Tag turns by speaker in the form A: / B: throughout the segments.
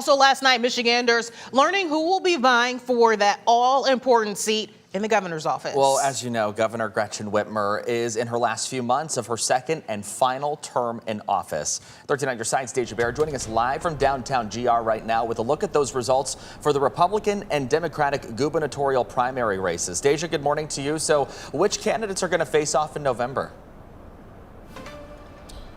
A: Also last night, Michiganders learning who will be vying for that all-important seat in the governor's office.
B: Well, as you know, Governor Gretchen Whitmer is in her last few months of her second and final term in office. 13 on your side, Deja Bear joining us live from downtown GR right now with a look at those results for the Republican and Democratic gubernatorial primary races. Deja, good morning to you. So which candidates are going to face off in November?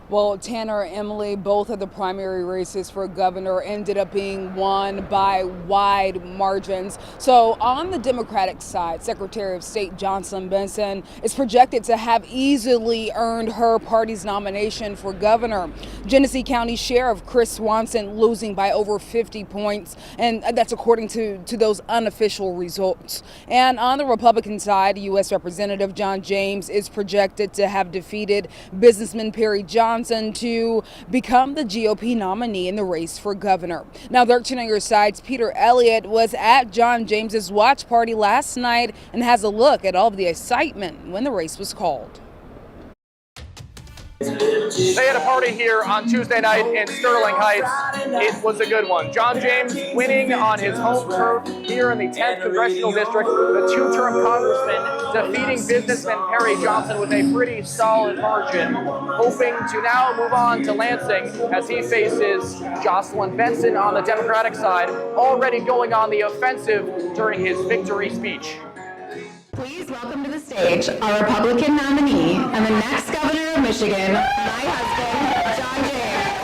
C: Well, Tanner, Emily, both of the primary races for governor ended up being won by wide margins. So on the Democratic side, Secretary of State Jocelyn Benson is projected to have easily earned her party's nomination for governor. Genesee County Sheriff Chris Swanson losing by over 50 points, and that's according to those unofficial results. And on the Republican side, U.S. Representative John James is projected to have defeated businessman Perry Johnson to become the GOP nominee in the race for governor. Now, 13 on your side's Peter Elliott was at John James's watch party last night and has a look at all of the excitement when the race was called.
D: They had a party here on Tuesday night in Sterling Heights. It was a good one. John James winning on his home turf here in the 10th Congressional District. The two-term congressman defeating businessman Perry Johnson with a pretty solid margin. Hoping to now move on to Lansing as he faces Jocelyn Benson on the Democratic side, already going on the offensive during his victory speech.
E: Please welcome to the stage our Republican nominee and the next governor of Michigan, my husband, John James.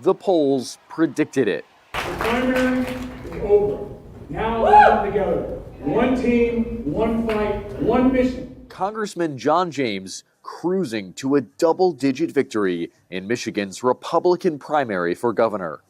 F: The polls predicted it.
G: The primary is over. Now we're all together. One team, one fight, one mission.
F: Congressman John James cruising to a double-digit victory in Michigan's Republican primary for governor.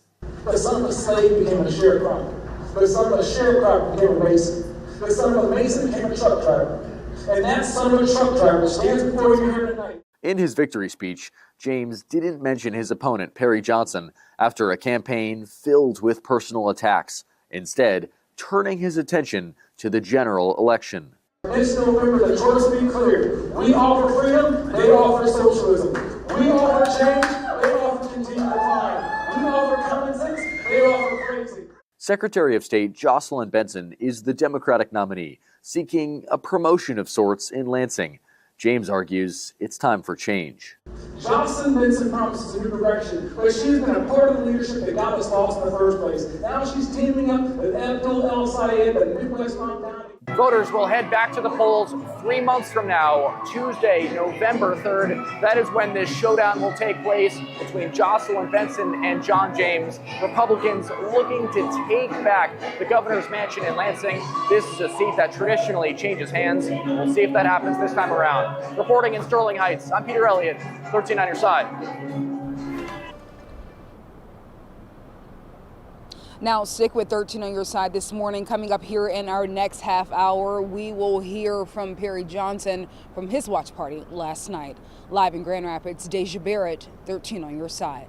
H: The son of a slave became a sharecropper. The son of a sharecropper became a mason. The son of a mason became a truck driver. And that son of a truck driver stands before you here tonight.
F: In his victory speech, James didn't mention his opponent, Perry Johnson, after a campaign filled with personal attacks, instead turning his attention to the general election.
H: This November, the choice will be clear. We offer freedom, they offer socialism. We offer change, they offer continued decline. We offer common sense, they offer crazy.
F: Secretary of State Jocelyn Benson is the Democratic nominee, seeking a promotion of sorts in Lansing. James argues it's time for change.
H: Jocelyn Benson promises a new direction, but she's been a part of the leadership that got us lost in the first place. Now she's teaming up with Abdul El Sayed, the Midwest Mountain.
D: Voters will head back to the polls 3 months from now, Tuesday, November 3rd. That is when this showdown will take place between Jocelyn Benson and John James. Republicans looking to take back the governor's mansion in Lansing. This is a seat that traditionally changes hands. We'll see if that happens this time around. Reporting in Sterling Heights, I'm Peter Elliott, 13 on your side.
C: Now, stick with 13 on your side this morning. Coming up here in our next half hour, we will hear from Perry Johnson from his watch party last night. Live in Grand Rapids, Deja Barrett, 13 on your side.